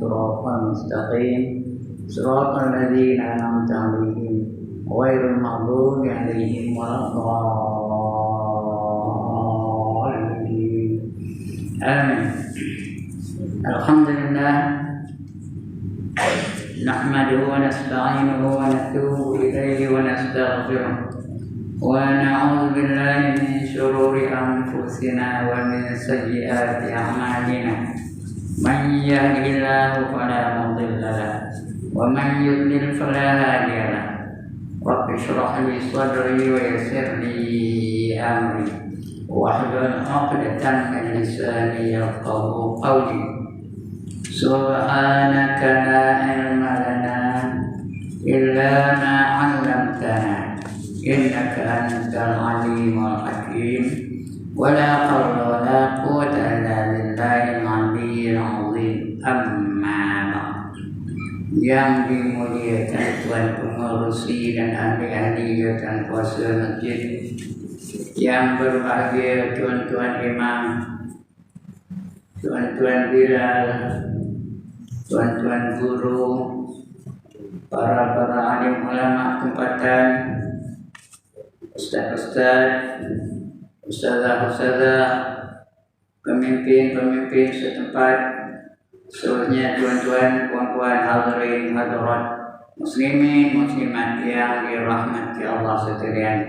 صراطا مستقيم صراط الذين أنعمت عليهم غير المغضوب عليهم ولا الضالين آمين. الحمد لله نحمده ونستعينه ونتوب إليه ونستغفره ونعوذ بالله من شرور أنفسنا ومن سيئات أعمالنا من يهده الله فلا مضل له ومن يضلل فلا هادي له رب اشرح لي صدري ويسر لي أمري واحلل عقدة من لساني يفقهوا قولي سبحانك لا علم لنا إلا ما علمتنا إنك أنت العليم الحكيم ولا حول ولا قوة إلا بالله العلي العظيم أما بعد. Yang dimuliakan Tuhan pengurusi dan ahli-ahli dan kuasa masjid, yang berbahagia tuan-tuan imam, tuan-tuan bilal, tuan-tuan guru, para alim ulama tempatan, ustaz-ustaz, ustazah-ustazah, pemimpin-pemimpin setempat, seluruhnya tuan-tuan, puan-puan, hadirin, hadirat, muslimin, muslimat yang dirahmati Allah sekalian.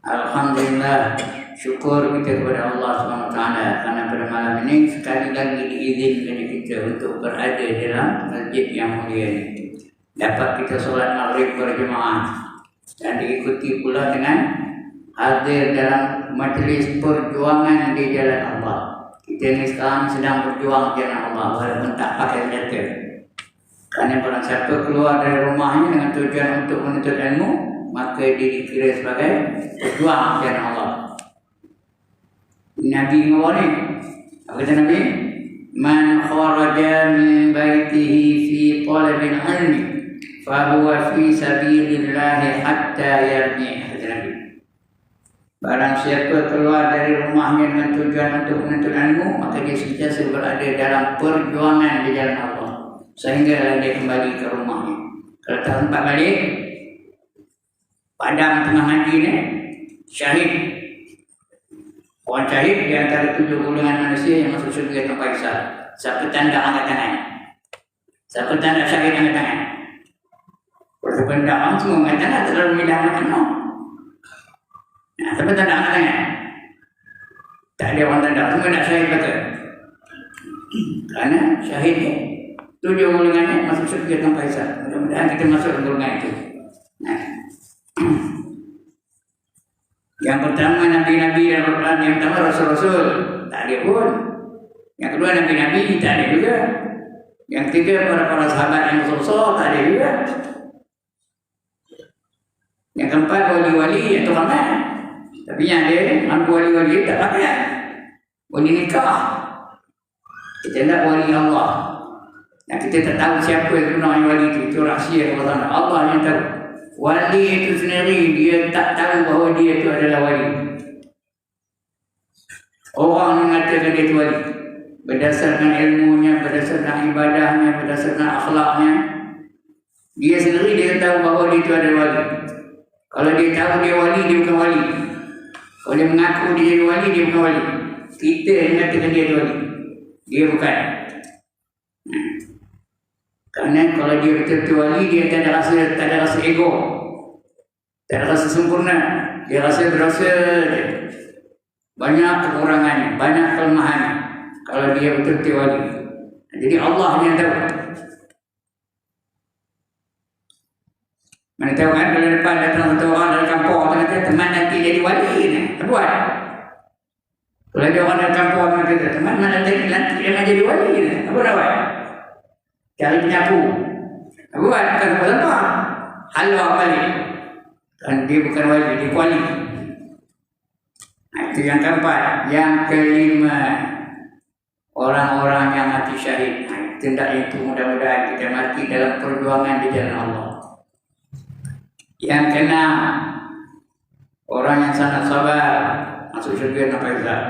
Alhamdulillah, syukur kita kepada Allah SWT karena pada malam ini sekali lagi diizinkan kita untuk berada dalam masjid yang mulia ini. Dapat kita solat maghrib berjemaah dan diikuti pula dengan hadir dalam majlis perjuangan di jalan Allah. Kita ini sekarang sedang berjuang di jalan Allah walaupun tak pakai senjata. Kerana barang siapa keluar dari rumahnya dengan tujuan untuk menuntut ilmu, maka dia dikira sebagai pejuang di jalan Allah. Nabi ngawani, apa kata Nabi? Man kharaja min baitihi fi talabil ilmi fahuwa fi sabilillah hatta yarji', kata Nabi. Barang siapa keluar dari rumahnya dengan tujuan untuk menuntut ilmu, maka dia sentiasa berada dalam perjuangan di jalan Allah sehingga dia kembali ke rumahnya. Kalau tak sempat balik, padam tengah mati ni, syahid. Orang syahid di antara 7 golongan manusia yang masuk syurga tanpa hisab. Siapa tanda angkat tangan? Siapa tanda syahid angkat tangan? Kalau benda orang semua angkat tangan, terlalu mudah angkat tangan. Nah, siapa tanda angkat tangan? Tak ada orang tanda, semua nak syahid betul. Kerana syahid ni 7 golongannya masuk syurga tanpa hisab. Mudah-mudahan kita masuk dalam golongan itu. Nah. Yang pertama Nabi-Nabi dan Al-Quran, yang pertama Rasul-Rasul, tak ada pun. Yang kedua Nabi-Nabi, tak ada juga. Yang ketiga para sahabat yang besar, tak ada juga. Yang keempat wali-wali yang ramai. Tapi yang ada wali-wali tak pakai. Wali nikah. Kita nak wali Allah. Yang kita tak tahu siapa yang namanya wali itu. Itu rahsia Allah. Allah yang tahu. Wali itu sendiri dia tak tahu bahawa dia itu adalah wali. Orang mengatakan dia itu wali berdasarkan ilmunya, berdasarkan ibadahnya, berdasarkan akhlaknya. Dia sendiri dia tahu bahawa dia itu adalah wali. Kalau dia tahu dia wali, dia bukan wali. Kalau dia mengaku dia jadi wali, dia bukan wali. Kita mengatakan dia wali, dia bukan. Karena kalau dia betul-betul wali, dia tak ada rasa ego, tak ada rasa sempurna. Dia berasa banyak kekurangannya, banyak kelemahannya. Kalau dia betul-betul wali, jadi Allah yang tahu. Mana tahu kan kalau depan datang satu orang dari kampung, kata teman nanti jadi wali ni, apa buat? Kalau ada orang dari kampung kata teman mana nanti jangan jadi wali ni, apa buat? Cari penyapu. Buat bukan apa-apa. Halau balik. Dan dia bukan wali, dia kuali. Nah, itu yang keempat. Yang kelima, orang-orang yang mati syahid. Nah, tindak itu mudah-mudahan kita mati dalam perjuangan di jalan Allah. Yang keenam, orang yang sangat sabar masuk syurga tanpa hisab.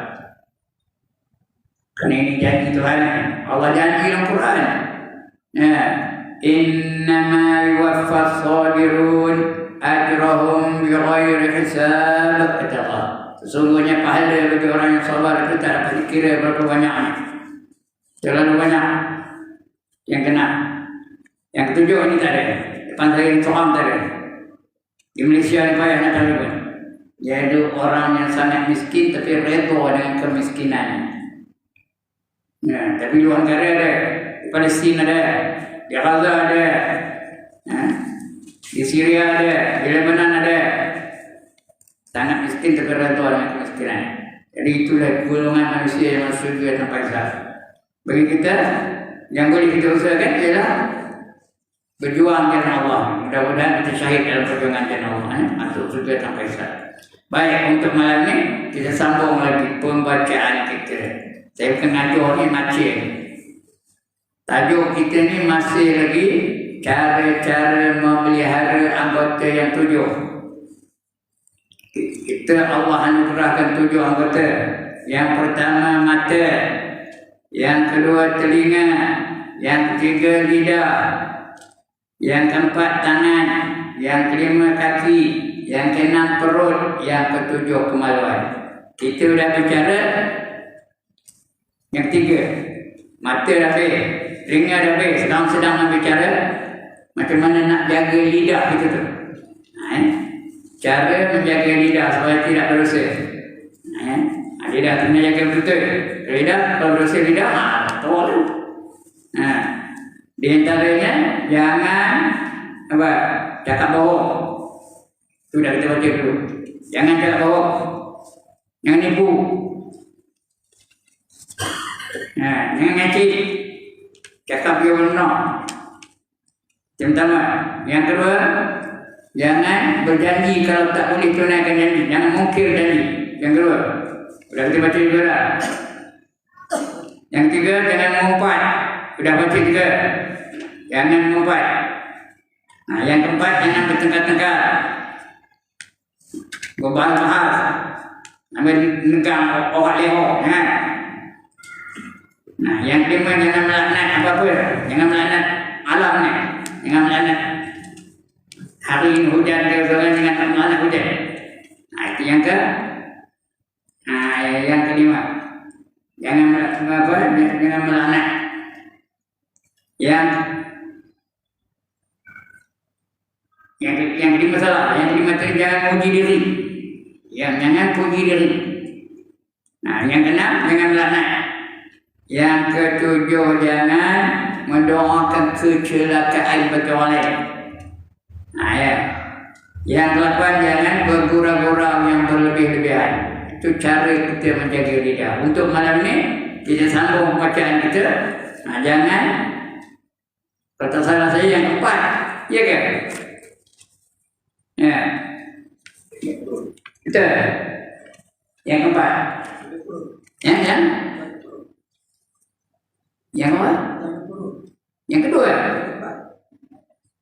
Kerana ini janji Tuhan. Allah janji dalam Quran. Ya. Innama yuwaffas sabirun ajrahum bighairi hisab, kata Allah. Sesungguhnya pahala bagi orang yang sabar itu tak dapat dikira berapa banyaknya. Terlalu banyak yang kena. Yang ketujuh ini tak ada. Depan saya yang soal tak ada. Di Malaysia ni payah nak tahu pun. Iaitu orang yang sangat miskin tapi redha dengan kemiskinannya. Ya, tapi luar negara ada, di Palestin ada, di Gaza ada, di Syria ada, di Lebanon ada. Sangat miskin tapi redha dengan kemiskinan. Jadi itulah golongan manusia yang masuk surga tanpa hisab. Bagi kita, yang boleh kita usahakan ialah berjuang kerana Allah. Mudah-mudahan kita syahid dalam perjuangan kerana Allah, masuk surga tanpa hisab. Baik, untuk malam ni kita sambung lagi pembacaan kita. Saya bukan ngajar ni macam. Tajuk kita ni masih lagi cara-cara memelihara anggota yang 7. Kita Allah anugerahkan 7 anggota. Yang pertama mata, yang kedua telinga, yang ketiga lidah, yang keempat tangan, yang kelima kaki, yang keenam perut, yang ketujuh kemaluan. Kita dah bicara yang ketiga, mata dah habis, telinga dah habis. Sekarang sedang berbicara macam mana nak jaga lidah kita tu. Cara menjaga lidah supaya tidak berdosa. Lidah kena jaga betul. Lidah kalau berdosa lidah, betul. Di antaranya jangan apa? Cakap bohong. Sudah kita baca dulu. Jangan cakap bohong. Jangan nipu. Jangan ngacik. Cakap dia benar. Yang pertama. Yang kedua, jangan berjanji kalau tak boleh tunaikan janji. Jangan mungkir janji. Yang kedua. Sudah kita baca juga dah. Yang ketiga, jangan mengumpat. Sudah baca juga. Jangan mengumpat. Yang keempat, jangan bertengkar-tengkar. Berbahas-bahas. Ambil negang orang leho. Yang kelima, jangan melaknat apa-apa. Jangan melaknat alam ni. Jangan melaknat hari ini hujan ke orang jangan melaknat hujan. Itu yang yang kelima. Jangan melaknat. Yang kelima salah. Yang kelima tadi jangan puji diri. Jangan puji diri. Yang keenam jangan melaknat. Yang ketujuh jangan mendoakan kecelakaan bagi orang lain. Yang ke-8 jangan bergurau-gurau yang berlebih-lebihan. Itu cara kita menjaga lidah. Untuk malam ni kita sambung bacaan kita. Jangan kata salah saya yang keempat. Ya ke? Ya. Betul. Yang keempat. Yang apa? Yang kedua.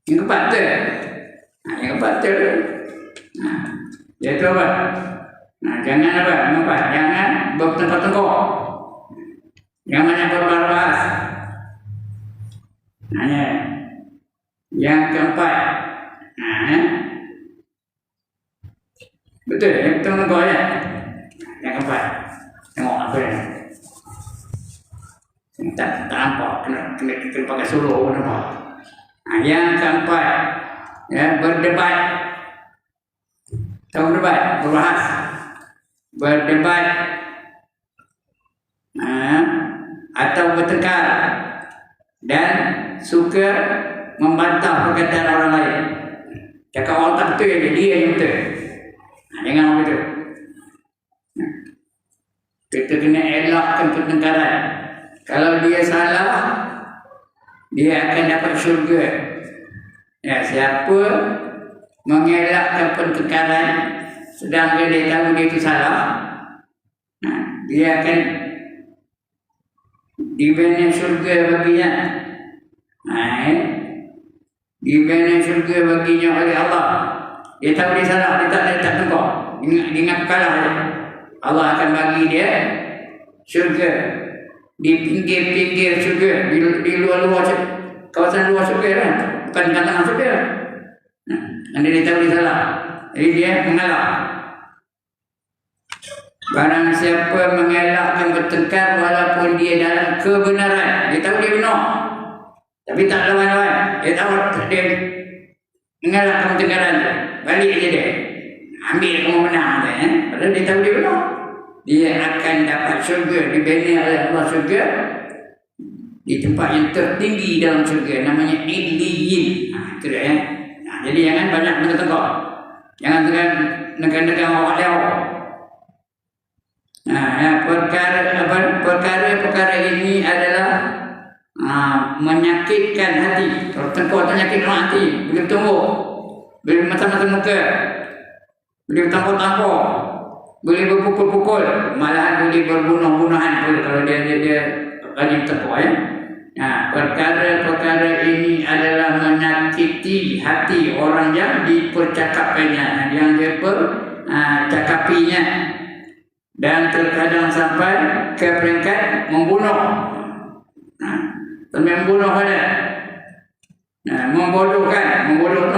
Yang keempat betul. Yang keempat betul. Iaitu apa? Jangan apa? Nampak? Jangan bertengkar-tengkar. Jangan banyak berbahas. Yang keempat. Betul, yang tengok ya. Yang keempat. Tengok apa ya? Tak nampak, kena pakai suluh nampak. Yang keempat, berdebat. Tahu berdebat, berbahas. Berdebat atau bertengkar dan suka membantah perkataan orang lain. Cakap orang tak betul, dia yang betul. Jangan begitu. Kita kena elakkan pertengkaran. Kalau dia salah, dia akan dapat syurga. Siapa mengelakkan pertengkaran sedangkan dia tahu dia itu salah, dia akan dibina syurga baginya. Dibina syurga baginya oleh Allah. Dia tahu dia salah, dia tak tengok. Dia ingat kalah. Allah akan bagi dia syurga. di pinggir-pinggir syurga, di luar-luar kawasan luar syurga lah, bukan di tengah syurga. Anda dia tahu dia salah, jadi dia mengalah. Barang siapa mengelakkan bertengkar walaupun dia dalam kebenaran, dia tahu dia benar, tapi tak lawan-lawan, dia tahu dia mengelakkan pertengkaran, balik aja dia, ambil kamu menang, padahal dia tahu dia benar. Dia akan dapat syurga, dibina oleh Allah syurga di tempat yang tertinggi dalam syurga, namanya Illiyin. Itu dia ya. Jadi jangan banyak bertengkar, jangan dengan negara-negara awak lewat. Perkara ini adalah menyakitkan hati. Kalau tengkar menyakitkan hati, boleh bertemu, boleh mata-mata muka, boleh bertampur-tampur, boleh berpukul-pukul, malahan boleh berbunuh-bunuhan boleh kalau dia rajin tengkar ya. Perkara-perkara ini adalah menyakiti hati orang yang dipercakapannya, yang dia cakapinya, dan terkadang sampai ke peringkat membunuh. Sampai membunuh ada, membodohkan, bunuh.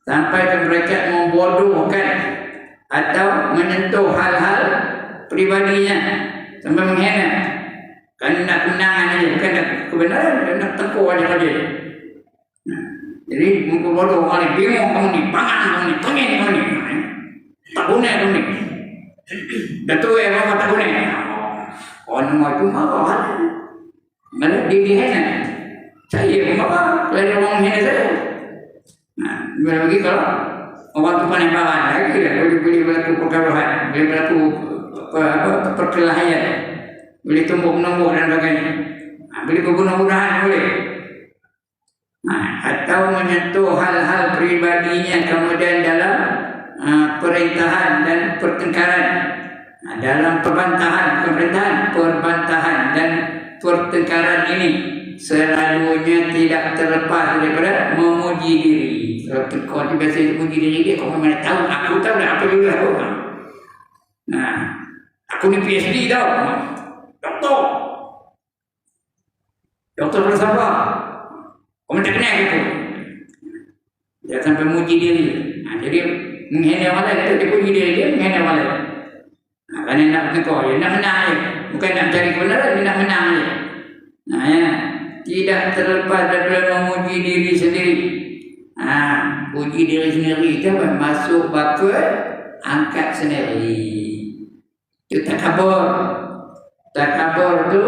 Sampai ke peringkat membodohkan atau menyentuh hal-hal pribadinya, sampai menghina. Kan nak kemenangan aja, bukan nak kebenaran, nak tengkar aja. Jadi membodoh kamu ni, bingung kamu ni, pangan kamu ni, tengin kamu ni, tak guna kamu ni. Datuk apa tak guna? Orang itu marah. Malah dia dihina. Saya pun marah kalau dia orang menghina saya. Bila bagi kalau orang tu pandai parah lagi dah, boleh berlaku perkarahan, boleh berlaku perkelahian, boleh tumbuk-menumbuk dan sebagainya, boleh berbunuh-bunuhan boleh, atau menyentuh hal-hal pribadinya kemudian dalam perintahan dan pertengkaran, dalam perbantahan dan pertengkaran ini selalunya tidak terlepas daripada memuji diri. Kalau dia biasa memuji diri dia, kau memang tahu, aku tahu dah apa dulu aku. Aku ni PhD tau, doktor filsafat. Kau tak kenal aku. Dia sampai memuji diri. Jadi menghina orang lain, dia puji diri dia, menghina orang lain. Kerana nak bertengkar, dia nak menang je. Bukan nak cari kebenaran, dia nak menang je. Tidak terlepas daripada memuji diri sendiri. Puji diri sendiri itu masuk bakul angkat sendiri. Itu takabur. Takabur itu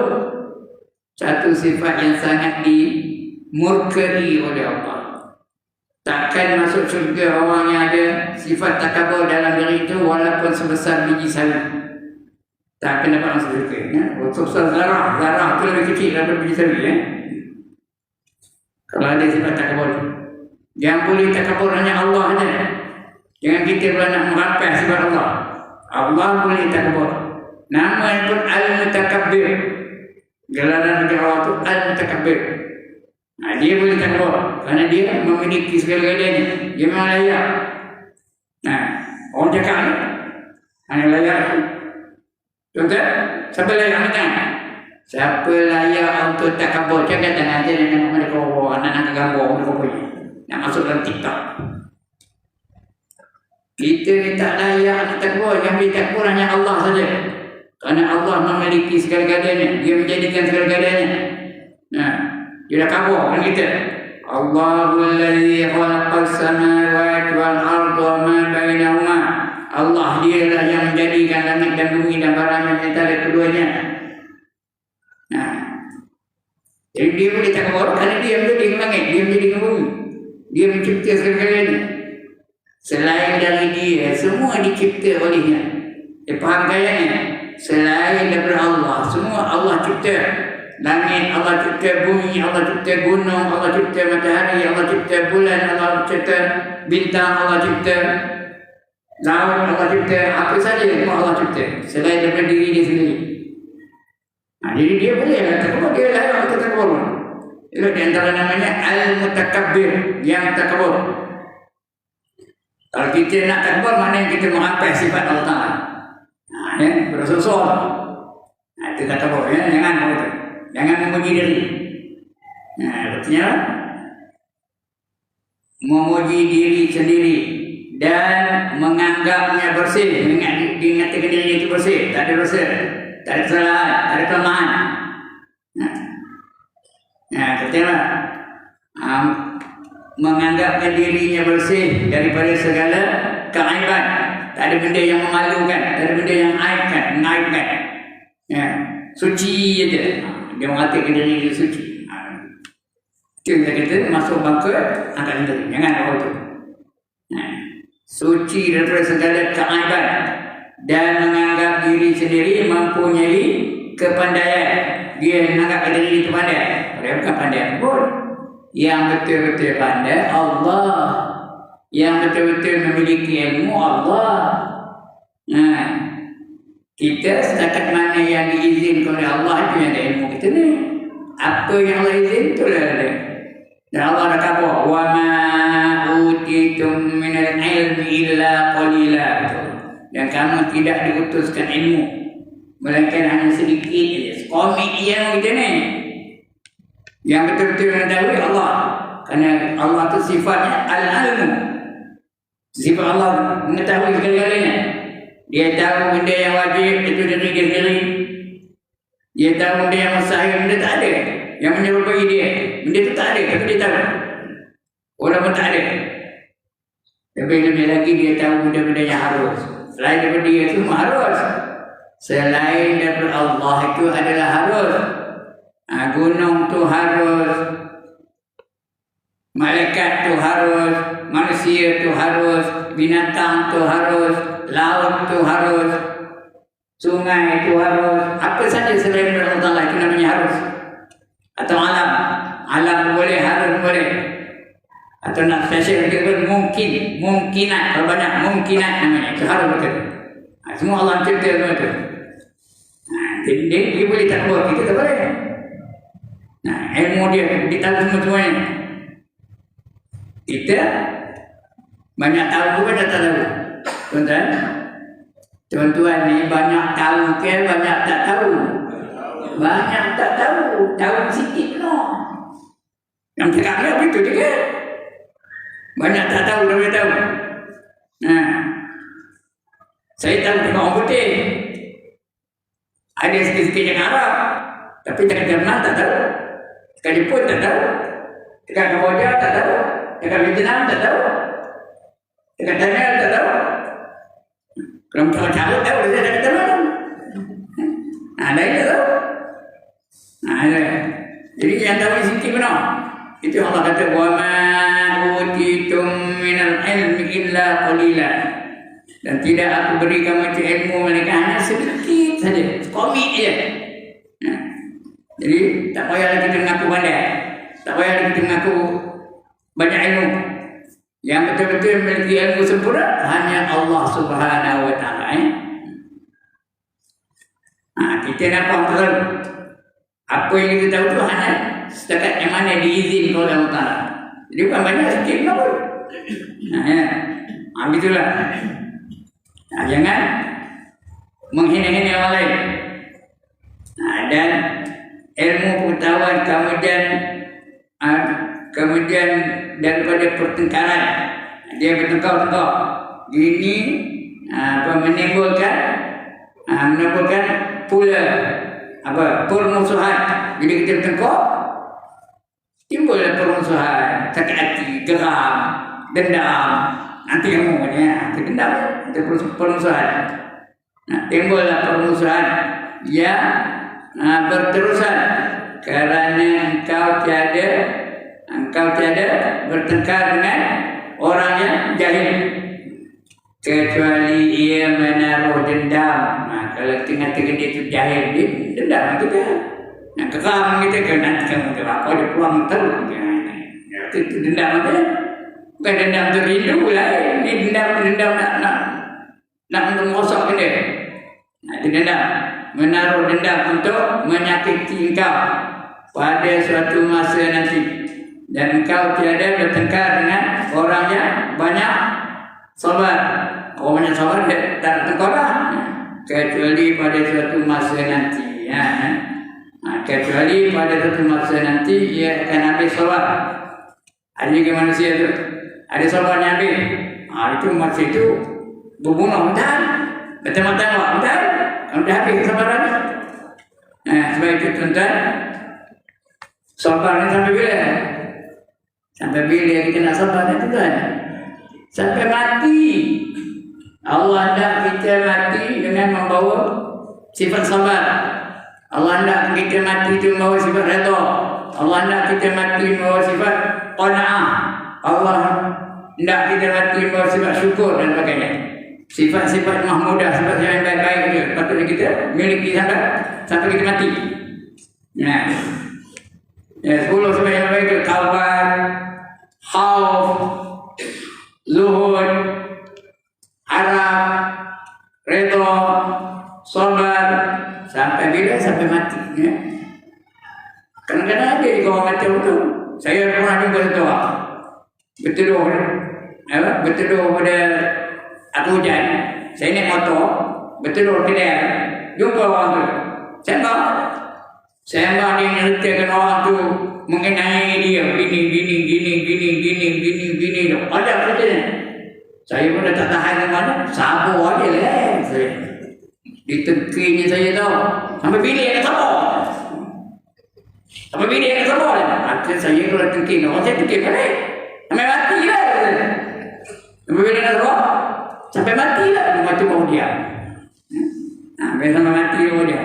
satu sifat yang sangat dimurkai oleh Allah. Takkan masuk syurga orang yang ada sifat takabur dalam diri itu walaupun sebesar biji sawi. Tak akan dapat masuk syurga. Sebesar zarah itu lebih kecil daripada biji sawi. Kalau ada sifat takabur, yang boleh takabur hanya Allah saja. Jangan kita pula nak merapai sifat Allah. Allah boleh takabur. Nama pun Al-Mutakabbir. Gelaran bagi Allah itu Al-Mutakabbir. Dia boleh takabur kerana dia memiliki segala-galanya. Dia memang layak. Orang cakap ni hanya layak. Contoh, siapa layak macam? Siapa layak untuk takabur? Cakap tangan aja dengan mereka anak-anak gambar mereka punya. Nak masuk dalam TikTok. Kita ni tak layak nak takabur. Yang boleh takabur hanya Allah saja. Kerana Allah memiliki segala-galanya. Dia menjadikan segala-galanya. Dia dah kabur dengan kita. Allahul ladzi khalaqas samawati wal arda ma bainahuma. Allah dialah yang menjadikan langit dan bumi dan barang yang antara keduanya. Jadi dia boleh takabur kerana dia menjadikan langit, dia menjadikan bumi. Dia mencipta segala-galanya. Selain dari dia, semua dicipta olehnya. Faham gayanya? Selain daripada Allah, semua Allah cipta. Langit Allah cipta, bumi Allah cipta, gunung Allah cipta, matahari Allah cipta, bulan Allah cipta, bintang Allah cipta, laut Allah cipta, apa saja semua Allah cipta selain daripada diri dia sendiri. Jadi dia boleh takabur, dia layak untuk takabur. Itu di antara namanya Al-Mutakabbir, yang takabur. Kalau kita nak takabur, maknanya kita mengapai sifat Allah Ta'ala. Bersusur. Itu kata Allah, jangan begitu. Jangan memuji diri. Artinya memuji diri sendiri dan menganggapnya bersih, mengatakan diri itu bersih, tak ada dosa, tak ada kesalahan, tak ada kelemahan. Katakanlah menganggapkan dirinya bersih daripada segala keaiban, tak ada benda yang memalukan, tak ada benda yang mengaibkan. Suci aja. Dia mengatakan diri dia suci. Itu yang kita masuk bangka angkat diri. Jangan bawa itu. Suci daripada segala keaiban dan menganggap diri sendiri mempunyai kepandaian. Dia menganggap diri itu pandai. Dia bukan pandai pun. Yang betul-betul pandai Allah. Yang betul-betul memiliki ilmu Allah. Kita setakat mana yang diizinkan oleh Allah itu yang ada ilmu kita ni. Apa yang Allah izin itulah ada. Dan Allah dah kata, "Wa ma utitum minal ilmi illa qalila." Dan kamu tidak diutuskan ilmu melainkan hanya sedikit saja. Komik yang kita ni. Yang betul-betul mengetahui Allah. Kerana Allah itu sifatnya al-ilmu. Sifat Allah mengetahui segala-galanya. Dia tahu benda yang wajib itu diri dia sendiri. Dia tahu benda yang mustahil, benda tak ada yang menyerupai dia. Benda itu tak ada, tapi dia tahu. Orang pun tak ada. Tapi lebih lagi dia tahu benda-benda yang harus. Selain daripada dia itu harus. Selain daripada Allah itu adalah harus. Gunung itu harus. Malaikat itu harus. Manusia itu harus. Binatang itu harus. Laut itu harus, sungai itu harus, apa saja selain Allah Ta'ala itu namanya harus. Atau alam boleh, harus boleh. Atau nak spesial kita mungkin, mungkinat, kalau banyak mungkinat namanya, itu harus betul. Semua Allah cipta semua itu. Dia boleh tak buat, kita tak boleh. Ilmu dia tahu semua-semuanya. Kita banyak tahu, banyak tak tahu. Tuan-tuan ni banyak tahu ke banyak tak tahu? Banyak tak tahu. Tahu sikit no. Yang cakap ni begitu juga. Banyak tak tahu, dah tahu. Saya tahu tengok orang putih. Ada sikit-sikit yang Arab. Tapi cakap Jerman tak tahu. Cakap Jepun tak tahu. Cakap Kamboja tak tahu. Cakap Vietnam tak tahu. Cakap Thailand tak tahu. Kalau cara-cara tahu, dia dah kata mana. Ada itu tahu. Jadi yang tahu sikit benar. Itu Allah kata, "Wa ma utitum minal ilmi illa qalila." Dan tidak aku beri kamu ilmu melainkan hanya sedikit saja. Komik je. Jadi tak payah lagi mengaku pandai. Tak payah lagi mengaku banyak ilmu. Yang betul-betul memiliki ilmu sempurna hanya Allah Subhanahu wa Ta'ala. Kita nampak terus apa yang kita tahu tu hanya setakat yang mana diizinkan oleh Allah Ta'ala. Jadi bukan banyak sikit pun. Begitulah. Jangan menghina-hina orang lain. Dan ilmu pengetahuan kemudian daripada pertengkaran, dia bertengkar-tengkar. Ini menimbulkan pula permusuhan. Jadi kita bertengkar, timbullah permusuhan, sakit hati, geram, dendam. Nanti kamu dendam, ada permusuhan. Timbullah permusuhan yang berterusan kerana engkau tiada bertengkar dengan orang yang jahil, kecuali ia menaruh dendam. Kalau tengah-tengah dia tu jahil, dia dendam kita. Keram kita ke nanti kamu apa dia peluang teruk. Itu dendam kita. Bukan dendam tu rindu lah. Ini dendam nak merosakkan dia. Itu dendam. Menaruh dendam untuk menyakiti engkau pada suatu masa nanti. Dan engkau tiada bertengkar dengan orang yang banyak sabar. Orang banyak sabar dia tak bertengkar lah. kecuali pada suatu masa nanti. Kecuali pada suatu masa nanti ia akan habis solat. Ada juga manusia tu, ada solatnya habis. Itu masa itu berbunuh betul, betul-betul betul. Sudah habis kesabarannya. Sebab itu tuan-tuan, sabar ni sampai bila? Sampai bila kita nak sabar ni tuan? Sampai mati. Allah hendak kita mati dengan membawa sifat sabar. Allah hendak kita mati itu membawa sifat redha. Allah hendak kita mati membawa sifat qanaah. Allah hendak kita mati membawa sifat syukur dan sebagainya. Sifat-sifat mahmudah, sifat yang baik-baik itu patutnya kita miliki sampai kita mati. 10 sifat yang baik itu taubat, khauf, zuhud, harap, redha, sabar, sampai bila? Sampai mati. Kadang-kadang ada di kawan macam tu. Saya pernah jumpa satu orang berteduh pada atau hujan. Saya naik motor berteduh di daerah, jumpa orang tu. Sembang dia menceritakan orang tu mengenai dia gini. Ada katanya. Saya pun dah tak tahan ke mana, sabar aja lah. Ditekinya saya tahu. Sampai bila yang sabar? Sampai bila yang sabar? Akhirnya saya kalau tekin, orang saya tekin balik. Sampai mati lah. Sampai bila yang sabar? Sampai mati lah. Mati baru dia. Sampai mati baru dia.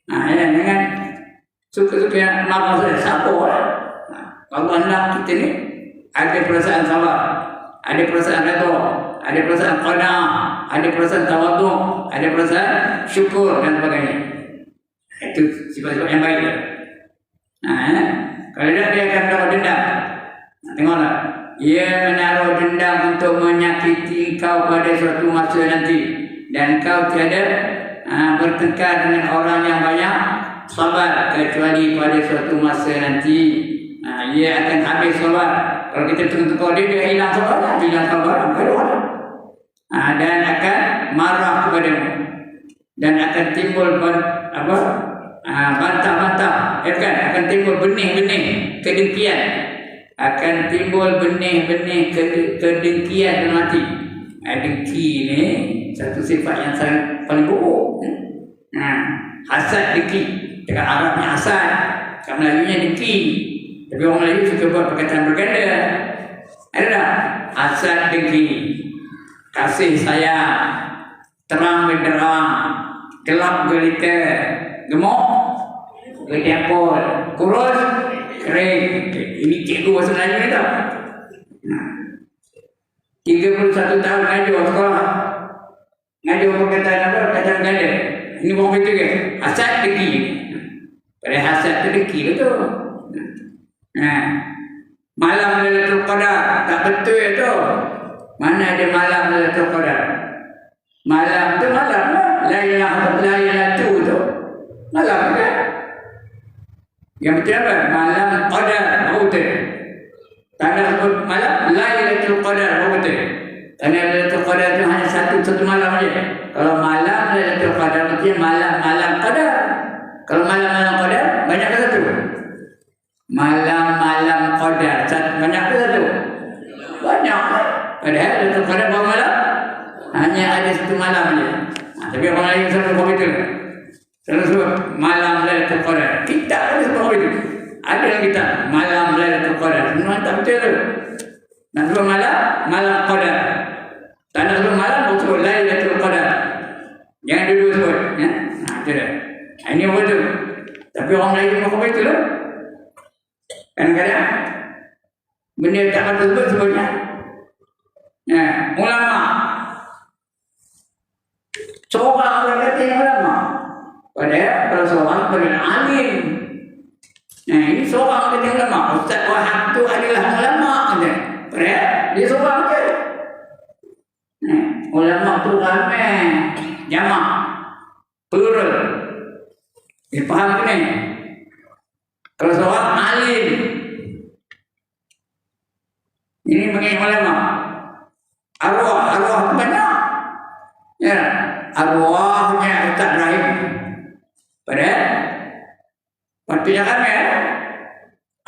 Jangan suka-suka maaf saya, sabar lah. Kalau anak kita ni ada perasaan sabar, ada perasaan redha, ada perasaan qanaah, ada perasaan tawaduk, ada perasaan syukur dan sebagainya. Itu sifat-sifat yang baik. Kalau dia akan menaruh dendam. Tengoklah, ia menaruh dendam untuk menyakiti kau pada suatu masa nanti, dan kau tiada bertengkar dengan orang yang banyak sabar kecuali pada suatu masa nanti. Ia akan habis sabar. Kalau kita tengok dia hilang sabar, dan akan marah kepadamu, dan akan timbul bantah-bantah, akan timbul benih-benih kedengkian, akan timbul benih-benih kedengkian dan mati. Dengki ni satu sifat yang paling buruk. Hasad, dengki. Dekat Arabnya hasad, kat Melayunya dengki. Tapi orang Melayu suka buat perkataan berganda. Ada tak? Hasad, dengki, kasih sayang, terang benderang, gelap gelita, gemuk getempol, kurus kering. Ini cikgu bahasa Melayu ni tau. 31 tahun ngaji sekolah, ngaji perkataan apa? Perkataan berganda. Ini orang betul ke? Hasad, dengki. Pada hasad tu dengki tu. Malam Lailatul Qadar tak betul itu. Mana ada malam Lailatul Qadar? Malam tu malam lah. Lailatul tu malam kan? Yang betul apa? Malam Qadar betul. Tanda sebut malam Lailatul Qadar betul. Tanda Lailatul Qadar tu hanya satu malam aja. Kalau malam Lailatul Qadar maksudnya malam Qadar. Kalau malam Qadar banyak ke satu? Malam Qadar banyak ke satu? Banyak. Padahal Lailatul Qadar berapa malam? Hanya ada satu malam saja. Tapi orang lain selalu komputer. Selalu sebut malam Lailatul Qadar. Kita ada sebut itu. Ada yang kita malam Lailatul Qadar. Semua tak betul tu. Nak sebut malam Qadar. Tak nak sebut malam, sebut Lailatul Qadar. Jangan dulu sebut. Itu dah. Ini apa tu? Tapi orang lain semua komputer lah. Kadang-kadang benda tak patut sebutnya. Ulama. Seorang orang kata yang ulama. Padahal kalau seorang beralim. Ini seorang kata yang ulama. Ustaz Wahab tu adalah ulama. Padahal dia seorang je. Ulama tu ramai. Jamak. Plural. Faham ke ni? Kalau seorang alim, ini bagi ulama. Arwah banyak. Ya, arwah Partinya kami ya.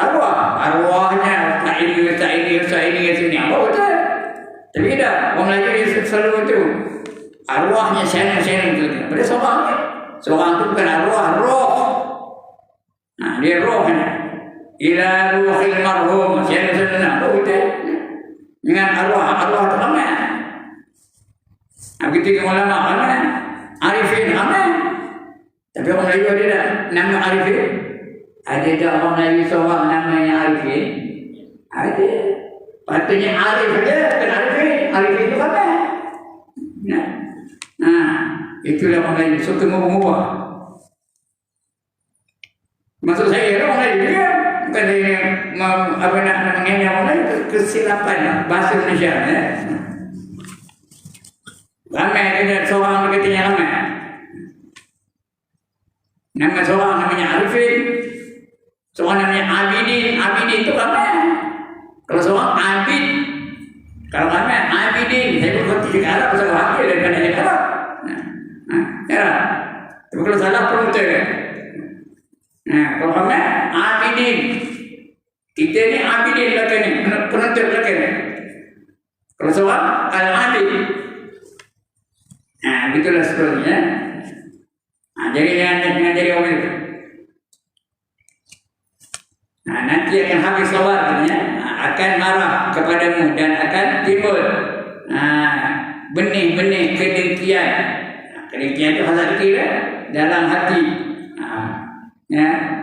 Arwahnya tak ini sini apa betul? Tapi tidak, orang Melayu selalu itu arwahnya sharing itu. Pada seorang itu bukan arwah, roh. Nah, dia rohnya. Ila ruhil marhum, sharing apa betul? Dengan arwah terama. Begitu ulama mana? Arifin mana? Tapi orang Melayu ada tak nama Arifin? Ada tak orang Melayu seorang namanya Arifin? Ada. Patutnya Arif saja, bukan Arifin. Arifin itu apa? Nah, itulah orang Melayu. Suka mengubah. Maksud saya orang Melayu juga. Bukan dia apa nak mengenai orang Melayu. Kesilapan bahasa Malaysia. Ramai ada seorang katanya ramai. Nama seorang namanya Arifin. Seorang namanya Abidin. Abidin itu ramai. Kalau seorang Abid. Kalau ramai Abidin. Saya berkata juga Arab. Pasal wakil daripada ayat Arab. Ya. Tapi kalau salah penutup. Kalau ramai Abidin. Kita ni Abidin belakang ni. Penutup belakang ni. Kalau seorang Al-Abid. Begitulah seterusnya. Jadi jangan jadi orang itu. Nanti akan habis lawar akan marah kepadamu dan akan timbul benih-benih kedengkian. Kedengkian itu hasad kira dalam hati.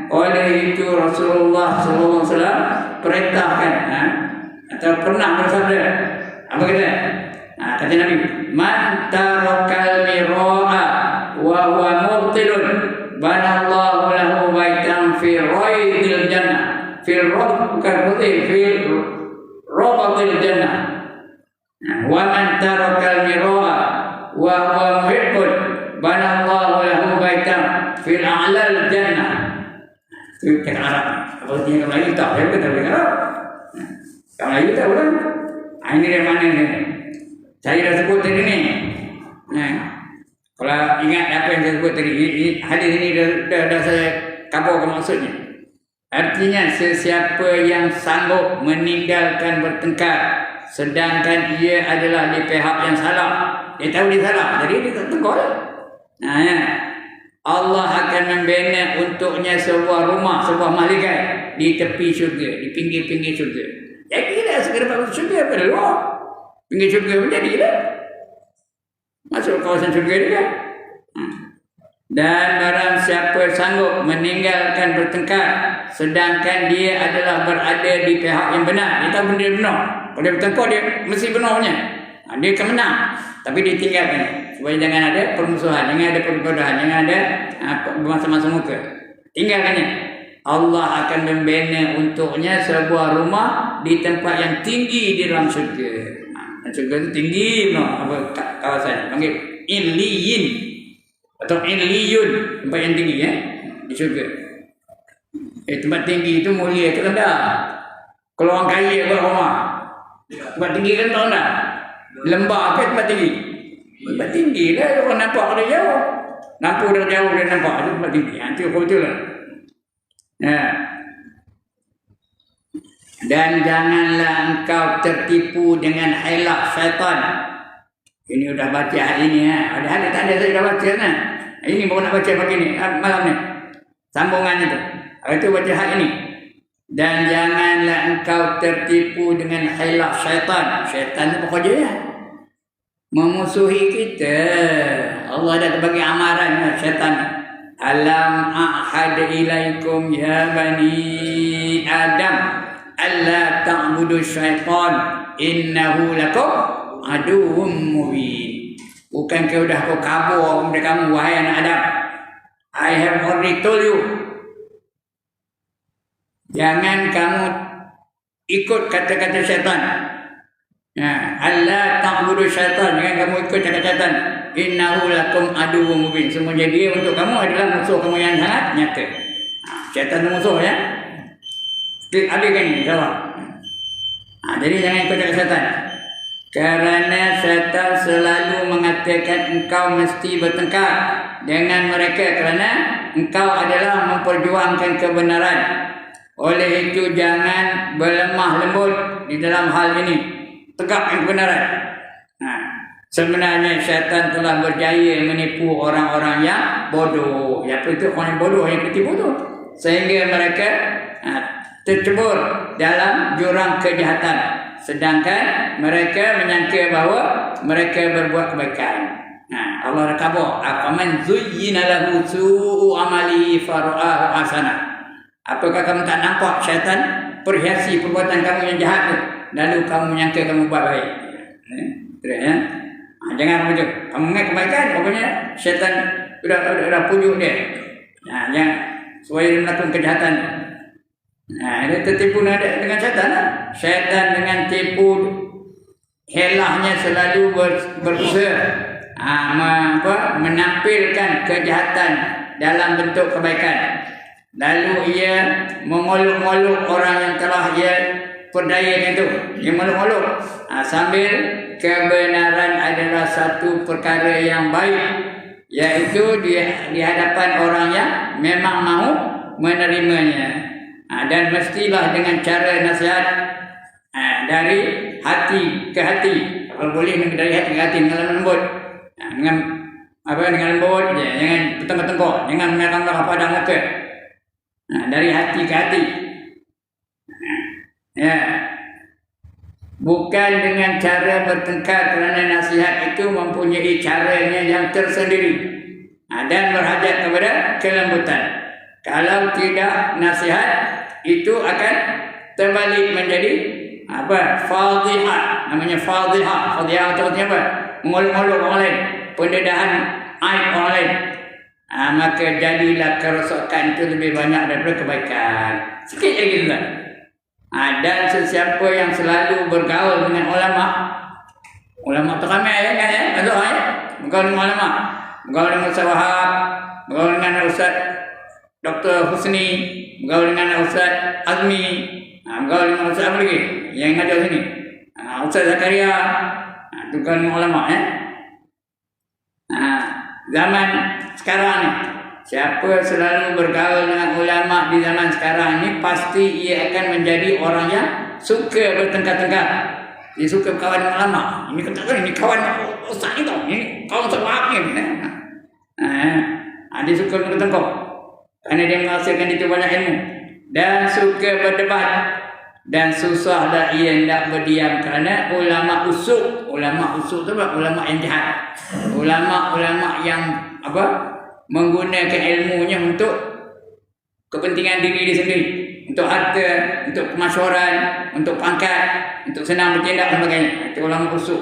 Oleh itu Rasulullah SAW perintahkan atau pernah bersabda apa kata? Kata Nabi, man tarakal mira'a wa huwa mubtilun banallahu lahu baitan fi raidil jannah fil rabbil jannah wa man tarakal mira'a wa huwa muhibbun banallahu lahu baitan fil a'lal jannah. Itu kata Arab. Apa artinya kamu lagi tahu? Saya betul Arab. Kamu lagi tahu kan? Ini dari mana ni? Saya dah sebut tadi ni. Kalau ingat apa yang saya sebut tadi, hadis ini dah saya kabarkan maksudnya. Artinya sesiapa yang sanggup meninggalkan bertengkar sedangkan ia adalah di pihak yang salah. Dia tahu dia salah, jadi dia tak tegur. Allah akan membina untuknya sebuah rumah, sebuah malaikat di tepi syurga, di pinggir-pinggir syurga. Jadi tidak segera masuk syurga pada luar. Pinggir syurga pun jadilah. Masuk kawasan syurga juga. Dan barang siapa sanggup meninggalkan bertengkar sedangkan dia adalah berada di pihak yang benar, dia tahu benda benar. Kalau dia bertengkar dia mesti benar punya. Dia akan menang. Tapi dia tinggalkan supaya jangan ada permusuhan, jangan ada perbodohan, jangan ada masa-masa muka. Tinggalkannya. Allah akan membina untuknya sebuah rumah di tempat yang tinggi di dalam syurga. Syurga itu tinggi, apa kawasan panggil Iliyin atau Iliyun, tempat yang tinggi di syurga. Tempat tinggi itu mulia ke rendah. Kalau orang kaya buat rumah, tempat tinggi kan tahu tak? Lembah ke tempat tinggi? Tempat tinggi lah, orang nampak dari jauh. Nampak dari jauh dia nampak itu tempat tinggi. Itu betul lah. Dan janganlah engkau tertipu dengan hilaf syaitan. Ini sudah baca hari ini. Ada tak ada saya dah baca kan? Ini baru nak baca pagi ni, malam ni. Sambungan itu. Itu baca hari ini. Dan janganlah engkau tertipu dengan hilaf syaitan. Syaitan itu pokoknya memusuhi kita. Allah dah bagi amaran syaitan. Alam a'had ilaikum ya bani Adam alla ta'budu syaitan innahu lakum aduwwum mubin. Bukankah sudah kau kabur kepada kamu wahai anak Adam? I have already told you. Jangan kamu ikut kata-kata syaitan. Allah ta'budu syaitan. Jangan kamu ikut kata syaitan. Innahu lakum aduwwum mubin. Semuanya dia untuk kamu adalah musuh kamu yang sangat nyata. Syaitan itu musuh ya. Ada kan ini? Jawab. Jadi jangan ikut kata syaitan. Kerana syaitan selalu mengatakan engkau mesti bertengkar dengan mereka kerana engkau adalah memperjuangkan kebenaran. Oleh itu jangan berlemah lembut di dalam hal ini. Tegakkan kebenaran. Sebenarnya syaitan telah berjaya menipu orang-orang yang bodoh. Apa itu orang yang bodoh, yang ketipu bodoh. Sehingga mereka tercebur dalam jurang kejahatan. Sedangkan mereka menyangka bahawa mereka berbuat kebaikan. Allah kata, "Afaman zuyyina lahu su'u amali fara'ahu hasana." Apakah kamu tak nampak syaitan perhiasi perbuatan kamu yang jahat tu, lalu kamu menyangka kamu buat baik? Ya? Jangan macam kamu ingat kebaikan, pokoknya syaitan sudah pujuk dia. Jangan supaya dia melakukan kejahatan. Dia tertipu dengan syaitan. Syaitan dengan tipu helahnya selalu berusaha menampilkan kejahatan dalam bentuk kebaikan. Lalu ia memolok-molok orang yang telah ia perdayakan itu. Ia molok-molok sambil kebenaran adalah satu perkara yang baik, iaitu di hadapan orang yang memang mahu menerimanya. Dan mestilah dengan cara nasihat dari hati ke hati. Kalau boleh dari hati ke hati dengan lembut. Dengan lembut, jangan bertengkar-tengkar, jangan merah-merah pada muka. Dari hati ke hati. Bukan dengan cara bertengkar, kerana nasihat itu mempunyai caranya yang tersendiri dan berhajat kepada kelembutan. Kalau tidak, nasihat itu akan terbalik menjadi fadhihah. Namanya fadhihah. Fadhihah itu artinya apa? Mengolok-olok orang lain, pendedahan aib orang lain. Maka jadilah kerosakan itu lebih banyak daripada kebaikan. Sikit lagi tuan. Dan sesiapa yang selalu bergaul dengan ulama teramai bergaul dengan ulama, bergaul dengan Ustaz Wahab, bergaul dengan Ustaz Dr. Husni, bergaul dengan Ustaz Azmi, bergaul dengan Ustaz apa lagi yang ngajar sini, Ustaz Zakaria, bergaul dengan ulama. Zaman sekarang ni, siapa selalu bergaul dengan ulama di zaman sekarang ni, pasti ia akan menjadi orang yang suka bertengkar-tengkar. Dia suka berkawan dengan ulama. Ini kata ini kawan ustaz ni tau, ini kawan Ustaz Wahab ni. Dia suka bertengkar kerana dia menghasilkan itu banyak ilmu dan suka berdebat. Dan susahlah ia hendak berdiam kerana ulama usuk. Ulama usuk tu apa? Ulama yang jahat. Ulama-ulama yang menggunakan ilmunya untuk kepentingan diri dia sendiri, untuk harta, untuk kemasyhuran, untuk pangkat, untuk senang bertindak dan sebagainya. Itu ulama usuk.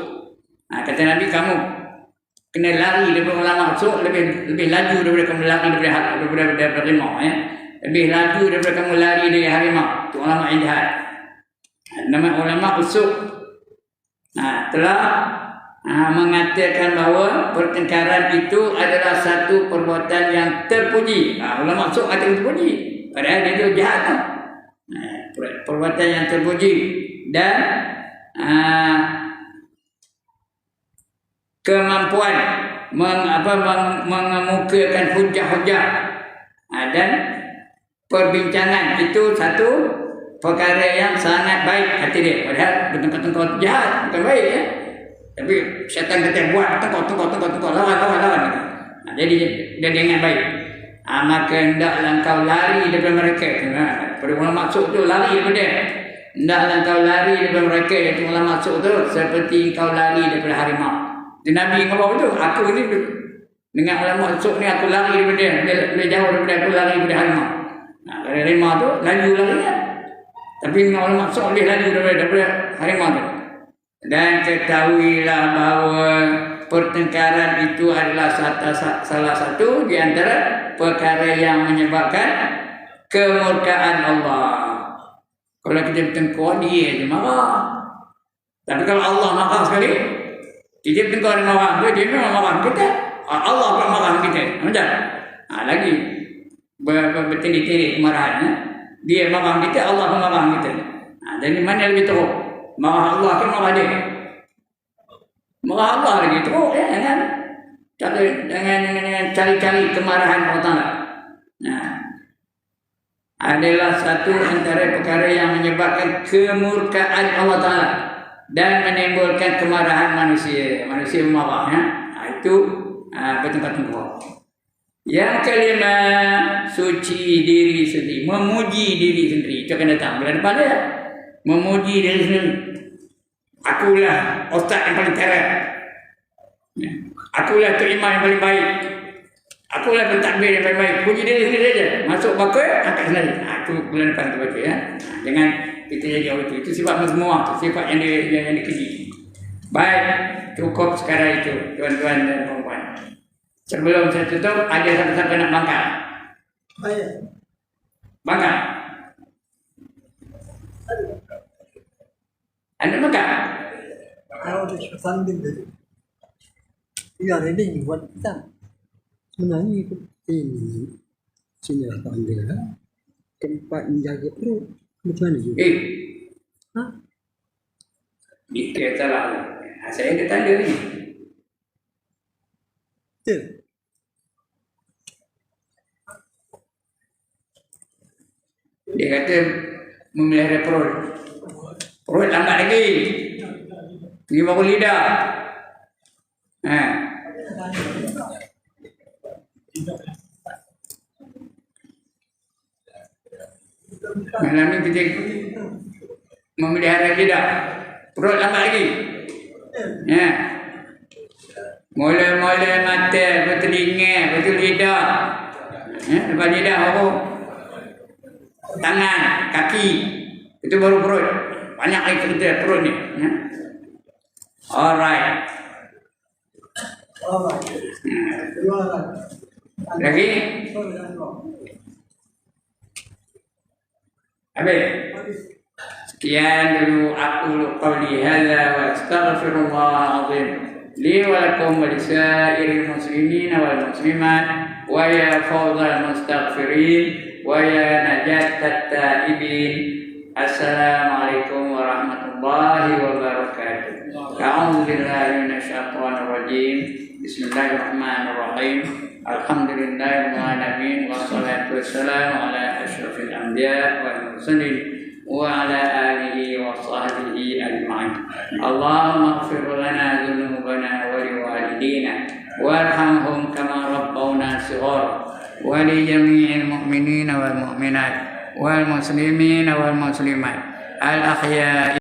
Kata Nabi, kamu kena lari daripada ulama usuk lebih laju daripada kamu lari daripada harimau. Lebih laju daripada kamu lari dari harimau. Itu ulama yang jahat. Nama ulama usuk telah mengatakan bahawa pertengkaran itu adalah satu perbuatan yang terpuji. Ulama usuk kata terpuji, padahal dia itu jahat. Perbuatan yang terpuji dan kemampuan mengemukakan hujah-hujah dan perbincangan itu satu perkara yang sangat baik kata dia. Padahal bertengkar-tengkar jahat, bukan baik ya. Tapi syaitan kata buat tengkar, lawan. Jadi dia ingat baik. Maka hendaklah engkau lari daripada mereka. Pada ulama maksud tu lari daripada dia. Hendaklah engkau lari daripada mereka. Iaitu ulama maksud tu seperti engkau lari daripada harimau. Di Nabi ngomong tu, aku ni dengan ulama maksud ni aku lari daripada dia. Dia jauh daripada aku, lari daripada harimau. Dari harimau tu laju lari kan. Tapi dengan ulama maksud dia laju daripada harimau tu. Dan ketahuilah bahawa pertengkaran itu adalah salah satu di antara perkara yang menyebabkan kemurkaan Allah. Kalau kita bertengkar, dia je marah. Tapi kalau Allah marah sekali, kita bertengkar dan marah, dia memang marah kita. Allah pun marah kita. Macam? Lagi bertindih-tindih kemarahan. Dia marah kita, Allah pun marah kita. Jadi mana lebih teruk? Marah Allah ke marah dia? Marah Allah lagi teruk ya kan? Dengan cari-cari kemarahan Allah Ta'ala. Nah, adalah satu antara perkara yang menyebabkan kemurkaan Allah Ta'ala dan menimbulkan kemarahan manusia. Manusia marah ya. Itu betul-betul kuat. Yang kelima, suci diri sendiri, memuji diri sendiri. Itu akan datang bulan depan ya. Memuji diri sendiri. Akulah ustaz yang paling terang. Akulah imam yang paling baik. Akulah pentadbir yang paling baik. Puji diri sendiri saja. Masuk baka, angkat sendiri. Itu bulan depan kita baca ya. Jangan kita jadi orang itu. Itu sifat mazmum, sifat yang dikeji. Baik, cukup sekarang itu, tuan-tuan dan puan-puan. Sebelum saya tutup, ada siapa-siapa nak bangkang? Saya. Bangkang? Anda bangkang? Kalau di funding tadi. Iya, reading buat kita. Sebenarnya ikut ini. Sini apa anda? Tempat menjaga perut. Macam mana juga? Hah? Dia salah. Saya kata dia ni. Betul. Dia kata memelihara perut. Perut lambat lagi. Ini baru lidah. Malam ni kita memelihara lidah. Perut lambat lagi. Ya. Mula-mula mata, betul telinga, betul lidah. Ya, lepas lidah baru tangan, kaki. Itu baru perut. Banyak lagi cerita perut ni. Ya. Alright. Lagi? Habis? Sekian dulu aku qawli hadza wa astaghfirullah azim li wa lakum wa lisairil muslimin wal muslimat wa ya fawzal mustaghfirin wa ya najat at-taibin. Assalamualaikum warahmatullahi wabarakatuh. A'udzu billahi minasyaitonir rajim. Bismillahirrahmanirrahim. Alhamdulillahirabbil alamin wassalatu wassalamu ala asyrafil anbiya wal mursalin wa ala alihi wa sahbihi ajma'in. Allahumma ighfir lana dhunubana wa liwalidina warhamhum kama rabbawna shighara wa li jami'il mu'minina wal mu'minat wal muslimina wal muslimat al ahya'i